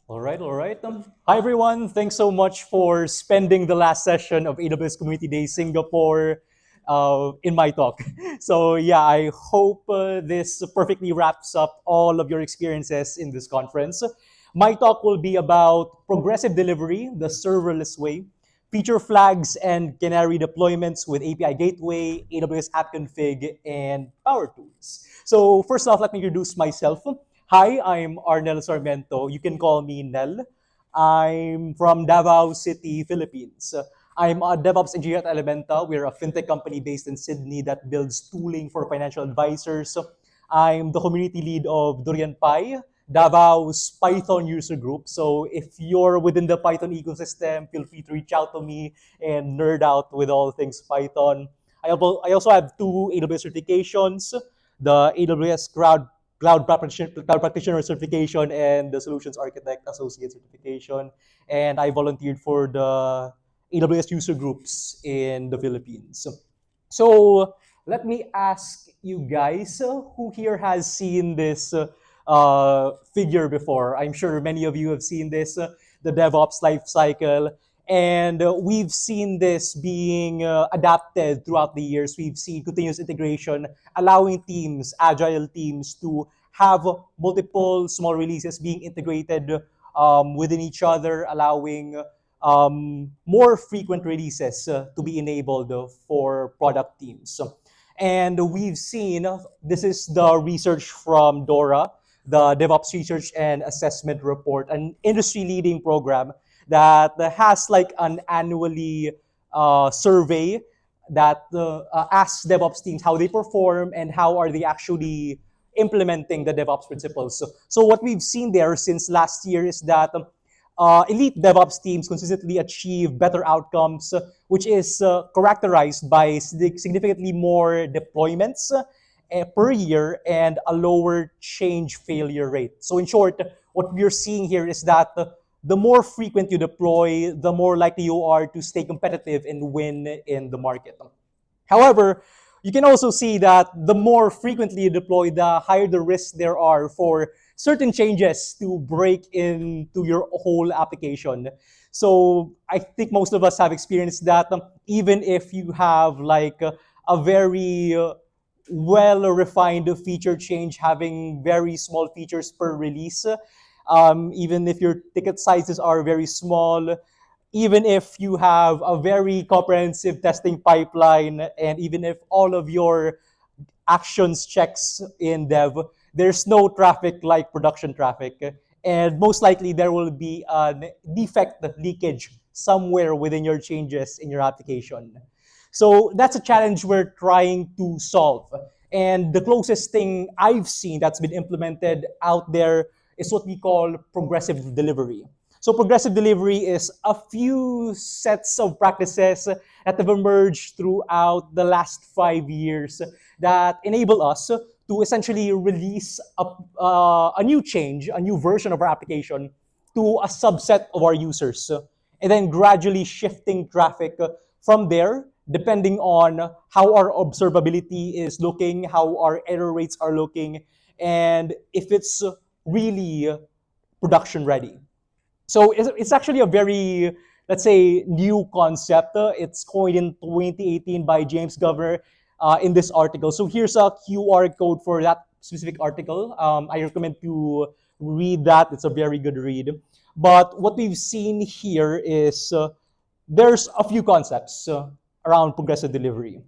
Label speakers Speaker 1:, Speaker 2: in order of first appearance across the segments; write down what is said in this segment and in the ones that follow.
Speaker 1: All right, all right. Hi, everyone. Thanks so much for spending the last session of AWS Community Day Singapore in my talk. So, yeah, I hope this perfectly wraps up all of your experiences in this conference. My talk will be about progressive delivery, the serverless way, feature flags and Canary deployments with API Gateway, AWS AppConfig, and Powertools. So, first off, let me introduce myself. Hi, I'm Arnel Sarmiento. You can call me Nel. I'm from Davao City, Philippines. I'm a DevOps engineer at Elementa. We're a fintech company based in Sydney that builds tooling for financial advisors. I'm the community lead of Durian Pi, Davao's Python user group. So if you're within the Python ecosystem, feel free to reach out to me and nerd out with all things Python. I also have two AWS certifications, the AWS Cloud Practitioner certification and the Solutions Architect Associate certification. And I volunteered for the AWS user groups in the Philippines. So let me ask you guys, who here has seen this figure before? I'm sure many of you have seen this, the DevOps life cycle. And we've seen this being adapted throughout the years. We've seen continuous integration, allowing teams, agile teams, to have multiple small releases being integrated within each other, allowing more frequent releases to be enabled for product teams. And we've seen, this is the research from DORA, the DevOps Research and Assessment Report, an industry-leading program that has like an annually survey that asks DevOps teams how they perform and how are they actually implementing the DevOps principles. So what we've seen there since last year is that elite DevOps teams consistently achieve better outcomes, which is characterized by significantly more deployments per year and a lower change failure rate. So in short, what we're seeing here is that the more frequent you deploy, the more likely you are to stay competitive and win in the market. However, you can also see that the more frequently you deploy, the higher the risk there are for certain changes to break into your whole application. So I think most of us have experienced that, even if you have like a very well refined feature change, having very small features per release, even if your ticket sizes are very small, even if you have a very comprehensive testing pipeline, and even if all of your actions checks in dev, there's no traffic like production traffic. And most likely there will be a defect leakage somewhere within your changes in your application. So that's a challenge we're trying to solve. And the closest thing I've seen that's been implemented out there is what we call progressive delivery. So progressive delivery is a few sets of practices that have emerged throughout the last 5 years that enable us to essentially release a new change, a new version of our application to a subset of our users, and then gradually shifting traffic from there, depending on how our observability is looking, how our error rates are looking, and if it's really production ready. So it's actually a very, let's say, new concept. It's coined in 2018 by James Governor in this article. So here's a QR code for that specific article. I recommend to read that. It's a very good read. But what we've seen here is there's a few concepts around progressive delivery.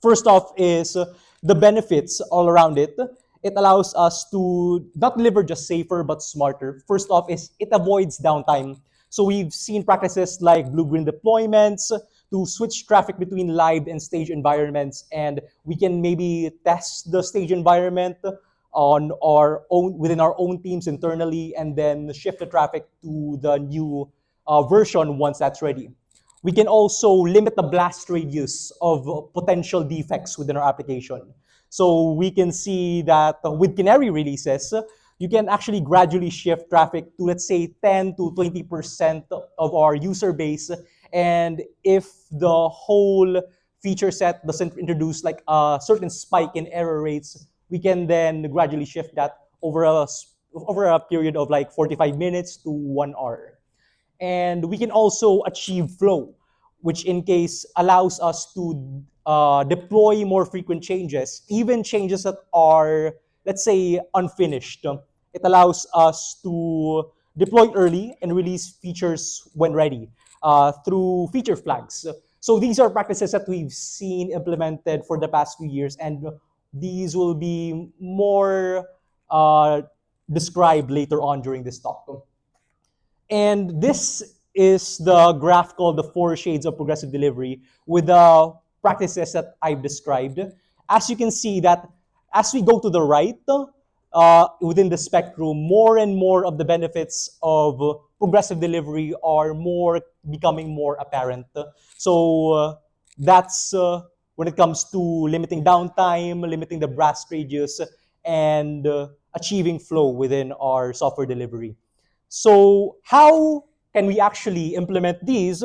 Speaker 1: First off is the benefits all around it. It allows us to not deliver just safer but smarter. First off is it avoids downtime. So we've seen practices like blue-green deployments to switch traffic between live and stage environments, and we can maybe test the stage environment on our own within our own teams internally, and then shift the traffic to the new version once that's ready. We can also limit the blast radius of potential defects within our application. So we can see that with Canary releases, you can actually gradually shift traffic to, let's say, 10 to 20% of our user base. And if the whole feature set doesn't introduce like a certain spike in error rates, we can then gradually shift that over a over a period of like 45 minutes to 1 hour. And we can also achieve flow, which in case allows us to deploy more frequent changes, even changes that are, let's say, unfinished. It allows us to deploy early and release features when ready through feature flags. So these are practices that we've seen implemented for the past few years, and these will be more described later on during this talk. And this is the graph called the 4 shades of progressive delivery with the practices that I've described. As you can see that as we go to the right, within the spectrum, more and more of the benefits of progressive delivery are becoming more apparent. So that's when it comes to limiting downtime, limiting the blast radius, and achieving flow within our software delivery. So how can we actually implement these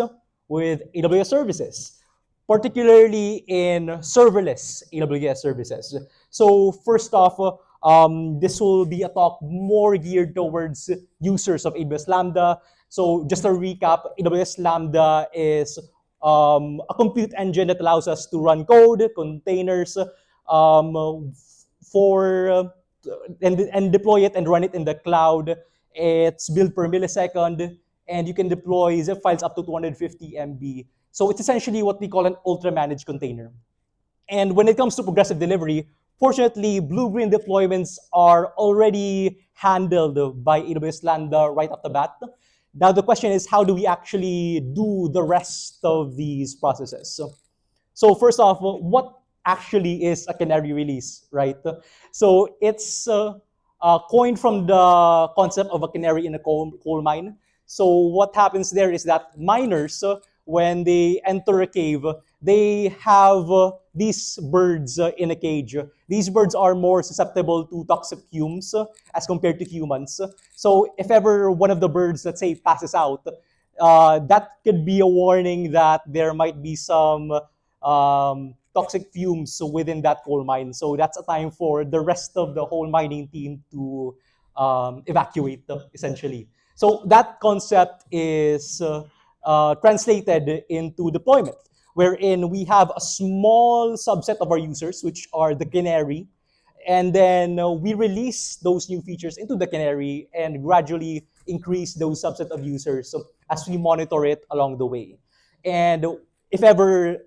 Speaker 1: with AWS services, particularly in serverless AWS services? So first off, this will be a talk more geared towards users of AWS Lambda. So just a recap, AWS Lambda is a compute engine that allows us to run code, containers, for and deploy it and run it in the cloud. It's built per millisecond, and you can deploy zip files up to 250 MB. So it's essentially what we call an ultra-managed container. And when it comes to progressive delivery, fortunately, blue-green deployments are already handled by AWS Lambda right off the bat. Now the question is, how do we actually do the rest of these processes? So first off, what actually is a Canary release, right? So it's coined from the concept of a canary in a coal mine. So what happens there is that miners, when they enter a cave, they have these birds in a cage. These birds are more susceptible to toxic fumes as compared to humans. So if ever one of the birds, let's say, passes out, that could be a warning that there might be some toxic fumes within that coal mine. So that's a time for the rest of the whole mining team to evacuate, essentially. So that concept is translated into deployment, wherein we have a small subset of our users, which are the Canary, and then we release those new features into the Canary and gradually increase those subset of users as we monitor it along the way. And if ever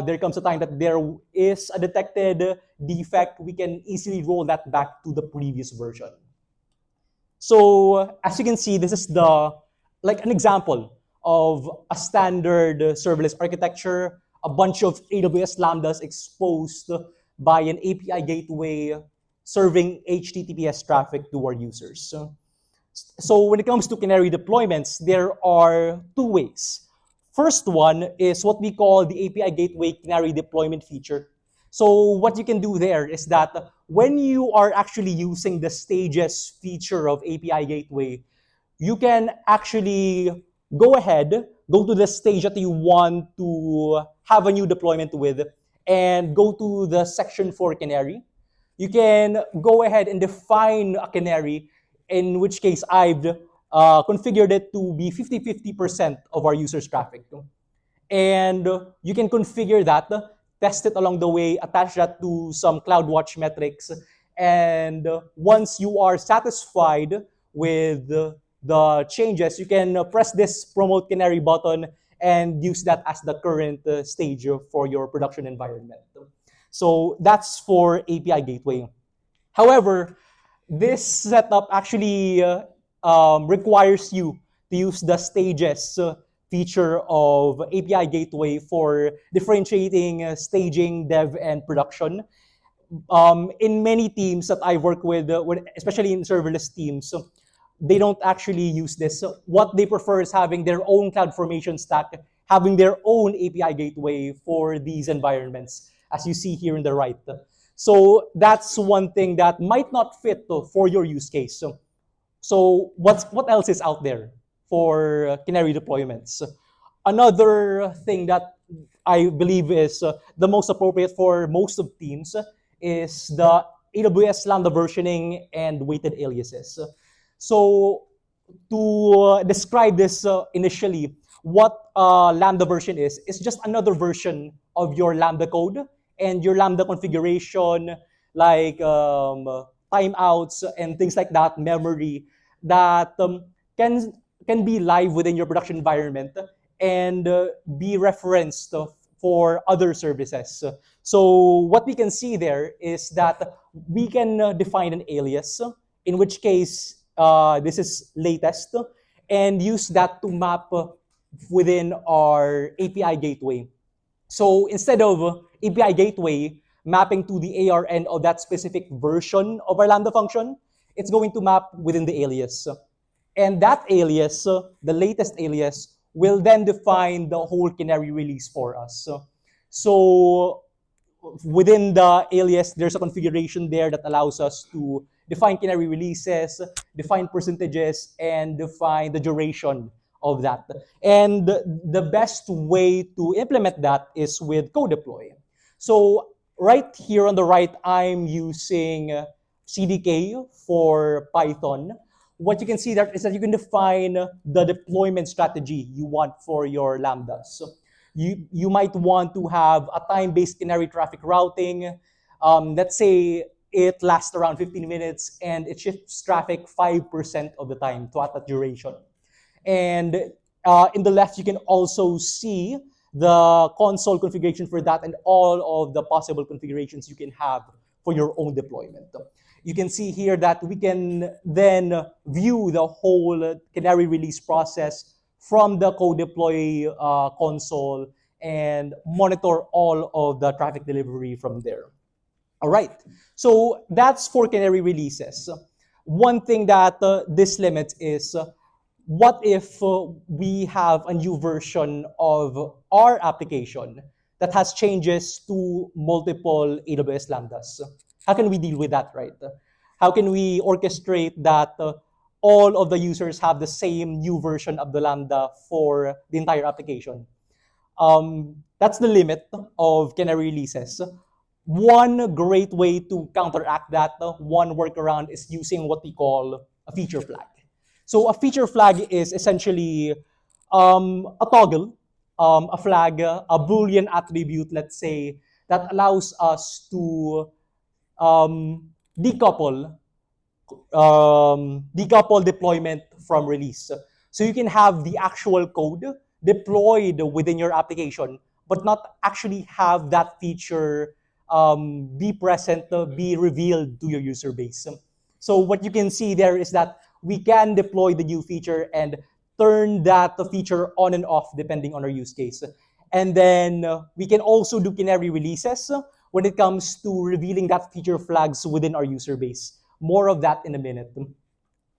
Speaker 1: there comes a time that there is a detected defect, we can easily roll that back to the previous version. So as you can see, this is like an example of a standard serverless architecture, a bunch of AWS Lambdas exposed by an API gateway serving HTTPS traffic to our users. So when it comes to Canary deployments, there are 2 ways. First one is what we call the API Gateway Canary deployment feature. So what you can do there is that when you are actually using the stages feature of API Gateway, you can actually go to the stage that you want to have a new deployment with, and go to the section for Canary. You can go ahead and define a Canary, in which case I've configured it to be 50-50% of our users' traffic. And you can configure that, test it along the way, attach that to some CloudWatch metrics. And once you are satisfied with the changes, you can press this Promote Canary button and use that as the current stage for your production environment. So that's for API Gateway. However, this setup actually requires you to use the stages feature of API Gateway for differentiating staging, dev, and production. In many teams that I work with, especially in serverless teams, they don't actually use this. So what they prefer is having their own CloudFormation stack, having their own API gateway for these environments, as you see here in the right. So that's one thing that might not fit for your use case. So what else is out there for Canary deployments? Another thing that I believe is the most appropriate for most of teams is the AWS Lambda versioning and weighted aliases. So to describe this initially, what Lambda version is just another version of your Lambda code and your Lambda configuration, like timeouts and things like that, memory, that can can be live within your production environment and be referenced for other services. So what we can see there is that we can define an alias, in which case this is latest, and use that to map within our API gateway. So instead of API gateway mapping to the ARN of that specific version of our Lambda function, it's going to map within the alias. And that alias, the latest alias, will then define the whole Canary release for us. So within the alias, there's a configuration there that allows us to define Canary releases, define percentages, and define the duration of that. And the best way to implement that is with code deploy. So right here on the right, I'm using CDK for Python. What you can see there is that you can define the deployment strategy you want for your Lambdas. You might want to have a time-based Canary traffic routing. Let's say it lasts around 15 minutes and it shifts traffic 5% of the time throughout that duration. And in the left, you can also see the console configuration for that and all of the possible configurations you can have for your own deployment. You can see here that we can then view the whole Canary release process from the code deploy console and monitor all of the traffic delivery from there. All right, so that's for Canary releases. One thing that this limits is what if we have a new version of our application that has changes to multiple AWS Lambdas? How can we deal with that, right? How can we orchestrate that all of the users have the same new version of the Lambda for the entire application? That's the limit of Canary releases. One great way to counteract that, one workaround, is using what we call a feature flag. So a feature flag is essentially a toggle, a flag, a Boolean attribute, let's say, that allows us to decouple deployment from release. So you can have the actual code deployed within your application, but not actually have that feature be present, be revealed to your user base. So what you can see there is that we can deploy the new feature and turn that feature on and off depending on our use case. And then we can also do Canary releases when it comes to revealing that feature flags within our user base. More of that in a minute.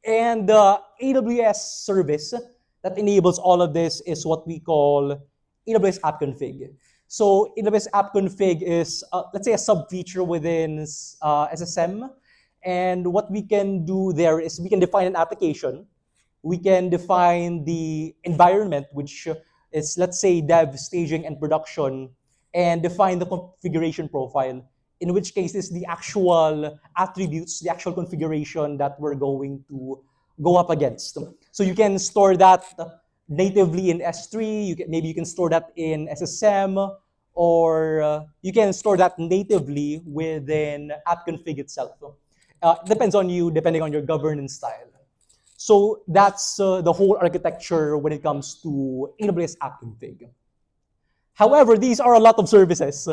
Speaker 1: And the AWS service that enables all of this is what we call AWS AppConfig. So AWS AppConfig is, let's say, a sub-feature within SSM. And what we can do there is we can define an application. We can define the environment, which is, let's say, dev, staging, and production, and define the configuration profile, in which case is the actual attributes, the actual configuration that we're going to go up against. So you can store that natively in S3, maybe you can store that in SSM, or you can store that natively within AppConfig itself. Depends on you, depending on your governance style. So that's the whole architecture when it comes to AWS AppConfig. However, these are a lot of services.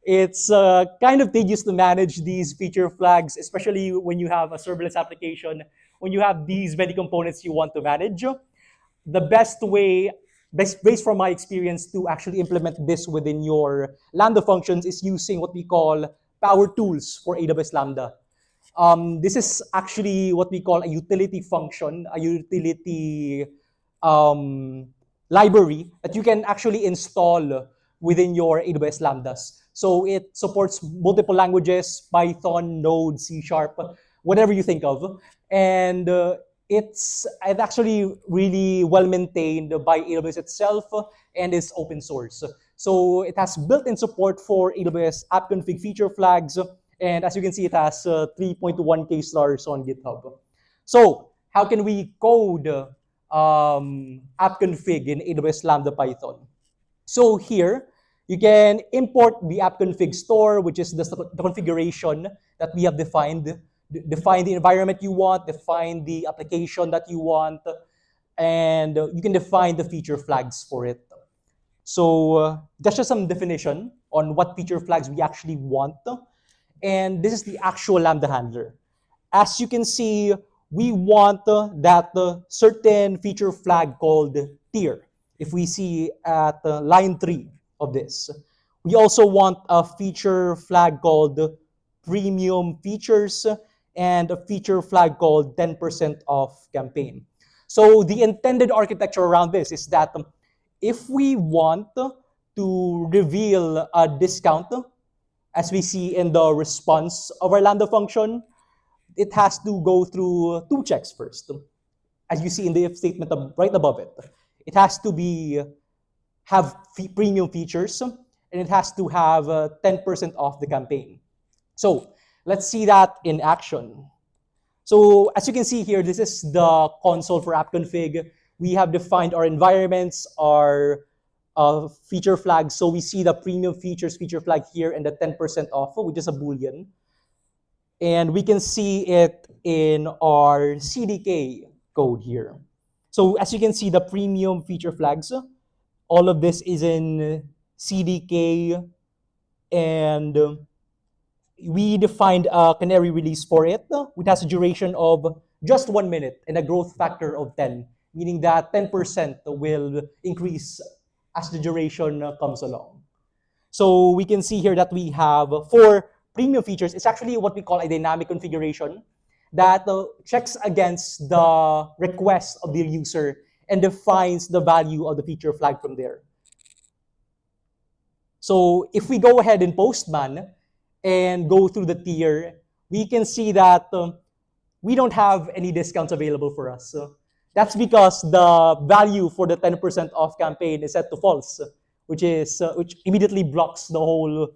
Speaker 1: It's kind of tedious to manage these feature flags, especially when you have a serverless application, when you have these many components you want to manage. The best way, based from my experience, to actually implement this within your Lambda functions is using what we call Powertools for AWS Lambda. This is actually what we call a utility function, a utility library that you can actually install within your AWS Lambdas. So it supports multiple languages, Python, Node, C#, whatever you think of. And it's actually really well maintained by AWS itself and is open source. So it has built-in support for AWS AppConfig feature flags. And as you can see, it has 3.1K stars on GitHub. So how can we code AppConfig in AWS Lambda Python? So here, you can import the AppConfig store, which is the configuration that we have defined. Define the environment you want, define the application that you want, and you can define the feature flags for it. So that's just some definition on what feature flags we actually want. And this is the actual Lambda handler. As you can see, we want that certain feature flag called tier. If we see at line 3 of this, we also want a feature flag called premium features and a feature flag called 10% off campaign. So the intended architecture around this is that if we want to reveal a discount, as we see in the response of our Lambda function, it has to go through 2 checks first. As you see in the if statement right above it, it has to have premium features, and it has to have 10% off the campaign. So let's see that in action. So as you can see here, this is the console for AppConfig. We have defined our environments, our feature flags. So we see the premium features feature flag here and the 10% off, which is a Boolean. And we can see it in our CDK code here. So as you can see, the premium feature flags, all of this is in CDK, and we defined a Canary release for it, which has a duration of just 1 minute and a growth factor of 10, meaning that 10% will increase as the duration comes along. So we can see here that we have 4 premium features. It's actually what we call a dynamic configuration that checks against the request of the user and defines the value of the feature flag from there. So if we go ahead in Postman and go through the tier, we can see that we don't have any discounts available for us. That's because the value for the 10% off campaign is set to false, which immediately blocks the whole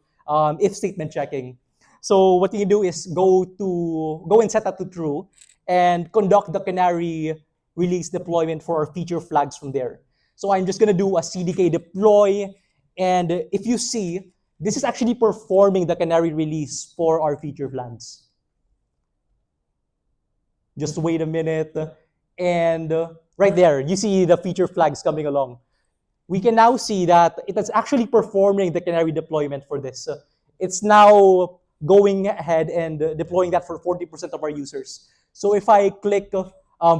Speaker 1: if statement checking. So what you can do is go and set that to true and conduct the Canary release deployment for our feature flags from there. So I'm just going to do a CDK deploy, and if you see, this is actually performing the Canary release for our feature flags. Just wait a minute, and right there, you see the feature flags coming along. We can now see that it is actually performing the Canary deployment for this. It's now going ahead and deploying that for 40% of our users. So if I click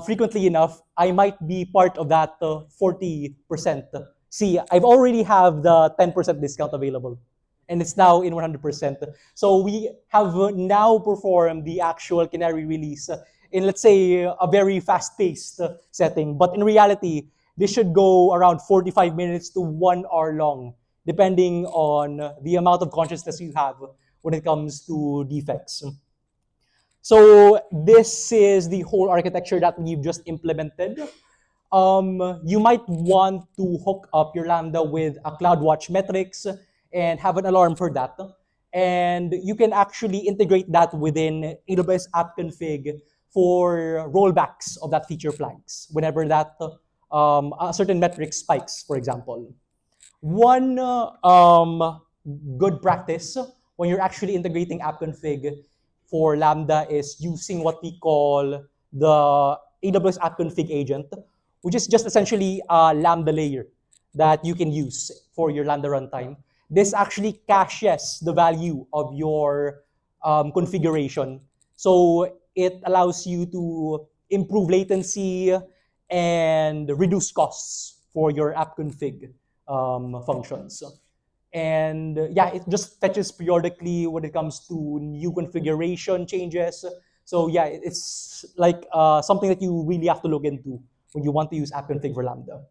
Speaker 1: frequently enough, I might be part of that 40%. See, I've already have the 10% discount available, and it's now in 100%. So we have now performed the actual Canary release in, let's say, a very fast-paced setting. But in reality, this should go around 45 minutes to 1 hour long, depending on the amount of consciousness you have when it comes to defects. So this is the whole architecture that we've just implemented. You might want to hook up your Lambda with a CloudWatch metrics and have an alarm for that. And you can actually integrate that within AWS AppConfig for rollbacks of that feature flags whenever that a certain metric spikes, for example. One good practice when you're actually integrating AppConfig for Lambda is using what we call the AWS AppConfig agent, which is just essentially a Lambda layer that you can use for your Lambda runtime. This actually caches the value of your configuration. So it allows you to improve latency and reduce costs for your AppConfig functions. And yeah, it just fetches periodically when it comes to new configuration changes. So yeah, it's like something that you really have to look into when you want to use AppConfig for Lambda.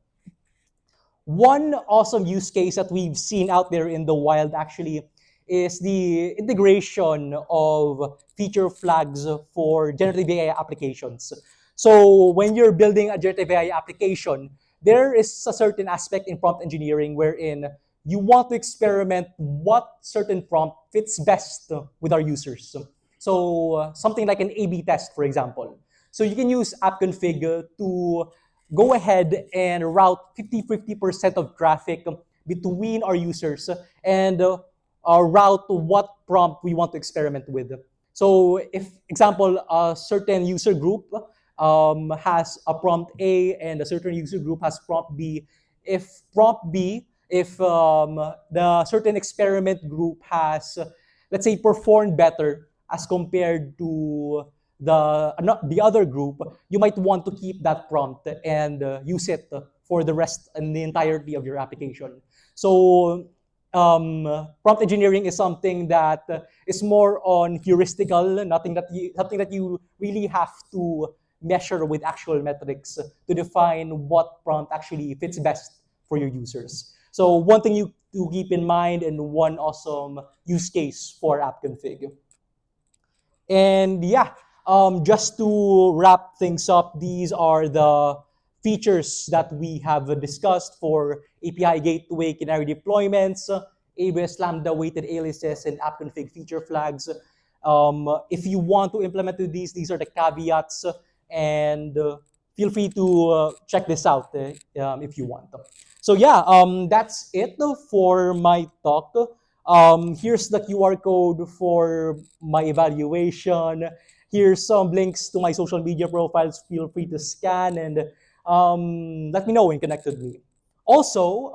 Speaker 1: One awesome use case that we've seen out there in the wild actually is the integration of feature flags for generative AI applications. So when you're building a generative AI application, there is a certain aspect in prompt engineering wherein you want to experiment what certain prompt fits best with our users. So something like an A/B test, for example. So you can use AppConfig to go ahead and route 50% of traffic between our users and route what prompt we want to experiment with. So if, example, a certain user group has a prompt A and a certain user group has prompt B, if the certain experiment group has, let's say, performed better as compared to the other group, you might want to keep that prompt and use it for the rest and the entirety of your application. So prompt engineering is something that is more on heuristical, nothing that you really have to measure with actual metrics to define what prompt actually fits best for your users. So one thing you to keep in mind and one awesome use case for AppConfig. And yeah, just to wrap things up, these are the features that we have discussed for API Gateway Canary deployments, AWS Lambda weighted aliases, and AppConfig feature flags. If you want to implement these are the caveats, and feel free to check this out if you want. So yeah, that's it for my talk. Here's the QR code for my evaluation. Here's some links to my social media profiles. Feel free to scan and let me know when connect with me. Also,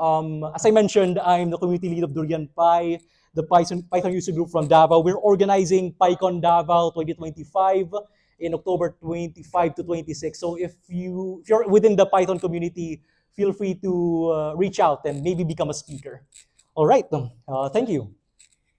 Speaker 1: as I mentioned, I'm the community lead of Durian Pi, the Python user group from Davao. We're organizing PyCon Davao 2025 in October 25 to 26. So if you're within the Python community, feel free to reach out and maybe become a speaker. All right, thank you.